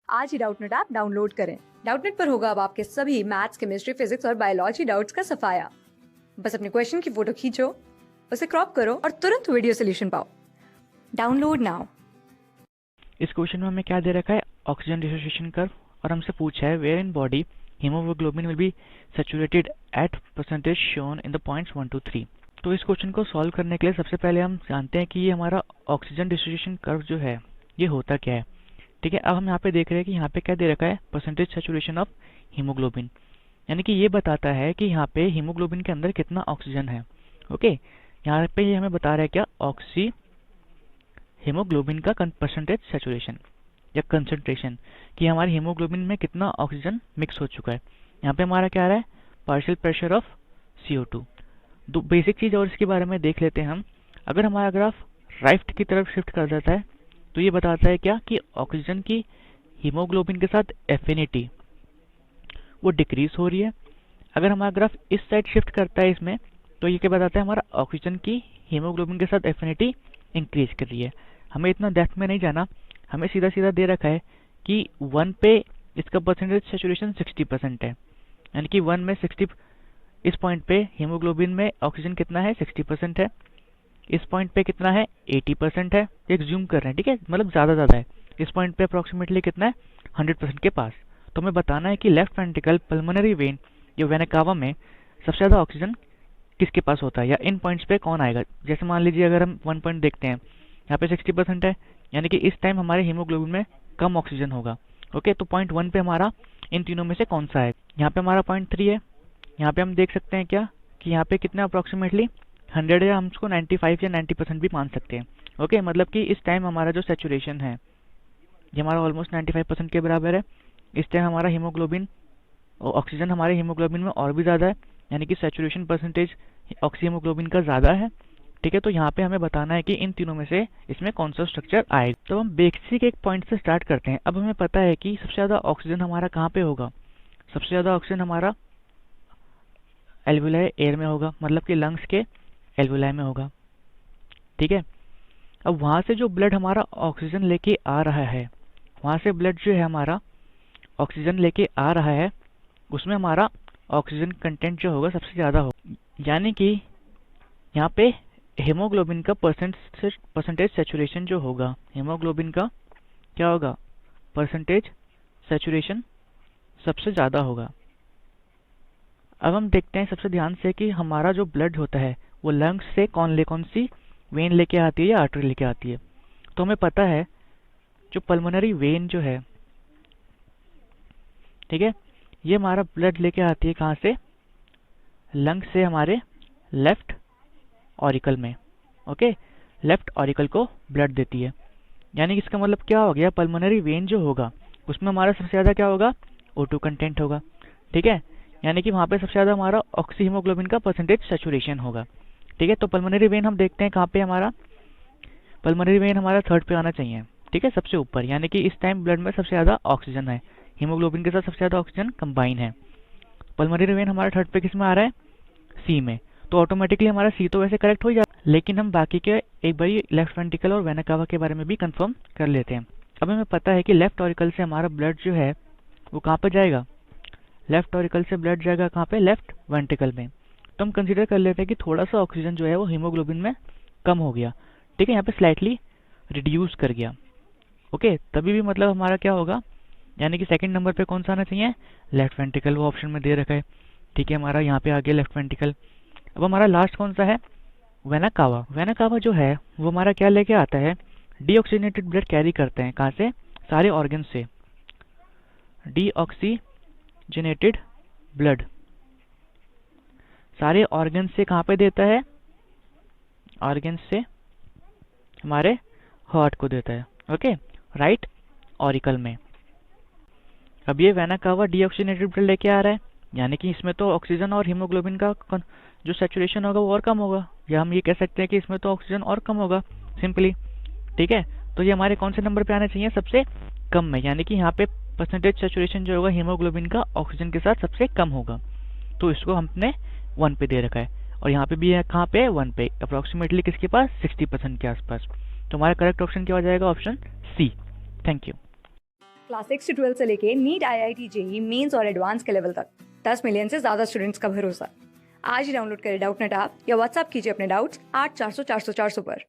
आज ही Doubtnut app download करें। Doubtnut पर होगा अब आपके सभी मैथ्स, केमिस्ट्री, फिजिक्स और बायोलॉजी डाउट्स का सफाया। बस अपने क्वेश्चन की फोटो खींचो, उसे क्रॉप करो और तुरंत वीडियो सोल्यूशन पाओ। Download now. इस क्वेश्चन में हमें क्या दे रखा है, ऑक्सीजन डिसोसिएशन कर्व, और हमसे पूछा है where in body haemoglobin will be saturated at percentage shown in the points 1 to 3। तो इस क्वेश्चन को सॉल्व करने के लिए सबसे पहले हम जानते हैं कि ये हमारा ऑक्सीजन डिसोसिएशन कर्व जो है ये होता क्या है। ठीक है, अब हम यहाँ पे देख रहे हैं कि यहाँ पे क्या दे रखा है, परसेंटेज सैचुरेशन ऑफ हीमोग्लोबिन, यानी कि ये बताता है कि यहाँ पे हीमोग्लोबिन के अंदर कितना ऑक्सीजन है। ओके, यहाँ पे ये हमें बता रहा है क्या, ऑक्सी हीमोग्लोबिन का परसेंटेज सैचुरेशन या कंसंट्रेशन, कि हमारे हीमोग्लोबिन में कितना ऑक्सीजन मिक्स हो चुका है। यहाँ पे हमारा क्या आ रहा है, पार्शियल प्रेशर ऑफ CO2। दो बेसिक चीज और इसके बारे में देख लेते हैं हम। अगर हमारा ग्राफ राइट की तरफ शिफ्ट कर देता है तो ये बताता है क्या, कि ऑक्सीजन की हीमोग्लोबिन के साथ एफिनिटी वो डिक्रीज हो रही है। अगर हमारा ग्राफ इस साइड शिफ्ट करता है इसमें, तो ये क्या बताता है, हमारा ऑक्सीजन की हीमोग्लोबिन के साथ एफिनिटी इंक्रीज कर रही है। हमें इतना डेप्थ में नहीं जाना, हमें सीधा सीधा दे रखा है कि 1 पे इसका परसेंटेज सैचुरेशन 60% है, यानी कि 1 में 60, इस पॉइंट पे हीमोग्लोबिन में ऑक्सीजन कितना है, 60% है। इस पॉइंट पे कितना है, 80% है। एक जूम कर रहे हैं, ठीक है, मतलब ज्यादा है। इस पॉइंट पे अप्रोक्सीमेटली कितना है, 100% के पास। तो हमें बताना है कि लेफ्ट वेंट्रिकल पल्मोनरी वेन या वेना कावा में सबसे ज्यादा ऑक्सीजन किसके पास होता है, या इन पॉइंट्स पे कौन आएगा। जैसे मान लीजिए अगर हम 1 पॉइंट देखते हैं, यहाँ पे 60% है, यानी कि इस टाइम हमारे हीमोग्लोबिन में कम ऑक्सीजन होगा। ओके, तो पॉइंट 1 पे हमारा इन तीनों में से कौन सा है। यहाँ पे हमारा पॉइंट 3 है। यहाँ पे हम देख सकते हैं क्या, कि यहाँ पे कितना अप्रोक्सीमेटली 100 या हम उसको 95 या 90% भी मान सकते हैं। ओके, मतलब कि इस टाइम हमारा जो सैचुरेशन है ये हमारा ऑलमोस्ट 95% के बराबर है। इस टाइम हमारा हीमोग्लोबिन, ऑक्सीजन हमारे हीमोग्लोबिन में और भी ज्यादा है, यानी कि सैचुरेशन परसेंटेज ऑक्सी हीमोग्लोबिन का ज्यादा है। ठीक है, तो यहाँ पे हमें बताना है कि इन तीनों में से इसमें कौन सा स्ट्रक्चर आएगा। तो हम बेसिक एक पॉइंट से स्टार्ट करते हैं। अब हमें पता है कि सबसे ज्यादा ऑक्सीजन हमारा कहाँ पे होगा, सबसे ज्यादा ऑक्सीजन हमारा एल्वुलाई एयर में होगा, मतलब कि लंग्स के एल्वुलाई में होगा। ठीक है, अब वहां से जो ब्लड हमारा ऑक्सीजन लेके आ रहा है, वहां से ब्लड जो है हमारा ऑक्सीजन लेके आ रहा है, उसमें हमारा ऑक्सीजन कंटेंट जो होगा सबसे ज्यादा होगा, यानी कि यहाँ पे हीमोग्लोबिन का परसेंटेज सैचुरेशन जो होगा, हीमोग्लोबिन का क्या होगा, परसेंटेज सैचुरेशन सबसे ज्यादा होगा। अब हम देखते हैं सबसे ध्यान से कि हमारा जो ब्लड होता है वो लंग्स से कौन सी वेन लेके आती है या आर्टरी लेके आती है। तो हमें पता है जो पल्मोनरी वेन जो है, ठीक है, ये हमारा ब्लड लेके आती है कहाँ से, लंग्स से हमारे लेफ्ट ऑरिकल में। ओके, लेफ्ट ऑरिकल को ब्लड देती है, यानी कि इसका मतलब क्या हो गया, पल्मोनरी वेन जो होगा उसमें हमारा सबसे ज्यादा क्या होगा, O2 कंटेंट होगा। ठीक है, यानी कि वहां पे सबसे ज्यादा हमारा ऑक्सी हीमोग्लोबिन का परसेंटेज सैचुरेशन होगा। ठीक है, तो पल्मोनरी वेन हम देखते हैं कहाँ पे, हमारा पल्मोनरी वेन हमारा 3rd पे आना चाहिए। ठीक है, सबसे ऊपर, यानी कि इस टाइम ब्लड में सबसे ज्यादा ऑक्सीजन है, हीमोग्लोबिन के साथ सबसे ज्यादा ऑक्सीजन कंबाइन है। पल्मोनरी वेन हमारा 3rd पे किस में आ रहा है, सी में। तो ऑटोमेटिकली हमारा सी तो वैसे करेक्ट हो जाए, लेकिन हम बाकी के एक बार लेफ्ट वेंट्रिकल और वेना कावा के बारे में भी कंफर्म कर लेते हैं। अब हमें पता है कि लेफ्ट ऑरिकल से हमारा ब्लड जो है वो कहाँ पे जाएगा, लेफ्ट ऑरिकल से ब्लड जाएगा कहाँ पे, लेफ्ट वेंट्रिकल में। तो हम कंसीडर कर लेते हैं कि थोड़ा सा ऑक्सीजन जो है वो हीमोग्लोबिन में कम हो गया। ठीक है, यहाँ पे स्लाइटली रिड्यूस कर गया। ओके, तभी भी मतलब हमारा क्या होगा, यानी कि सेकंड नंबर पे कौन सा आना चाहिए, लेफ्ट वेंट्रिकल, वो ऑप्शन में दे रखा है। ठीक है, हमारा यहाँ पे आ गया लेफ्ट वेंट्रिकल। अब हमारा लास्ट कौन सा है, वेना कावा। वेना कावा जो है वो हमारा क्या लेके आता है, डीऑक्सीजनेटेड ब्लड कैरी करते हैं, कहाँ से, सारे ऑर्गन से डीऑक्सीजनेटेड ब्लड सारे ऑर्गन से कहाँ पे देता है, ऑर्गन से हमारे हार्ट को देता है। ओके, राइट ऑरिकल में। अब ये वेना कावा डीऑक्सीजनेटेड ब्लड लेके आ रहा है, यानी कि इसमें तो ऑक्सीजन और हीमोग्लोबिन का जो सैचुरेशन होगा वो और कम होगा, या हम ये कह सकते हैं कि इसमें तो ऑक्सीजन और कम होगा सिंपली। ठीक है, तो ये हमारे कौन से नंबर पे आना चाहिए, सबसे कम में, यानी कि यहाँ पे परसेंटेज सैचुरेशन जो होगा हीमोग्लोबिन का ऑक्सीजन के साथ सबसे कम होगा। तो इसको हमने 1 पे दे रखा है, और यहाँ पे भी है कहाँ पे, 1 पे, अप्रोक्सीमेटली किसके पास, 60% के आसपास। तो हमारा करेक्ट ऑप्शन क्या हो जाएगा, option C. Thank you. Class 6 से 12 से लेके नीट, IIT, जेई मेंस और एडवांस के लेवल तक 10 मिलियन से ज्यादा स्टूडेंट्स का भरोसा। आज ही डाउनलोड करें डाउटनेट ऐप या व्हाट्सएप कीजिए अपने डाउट्स 8400 400 400 पर।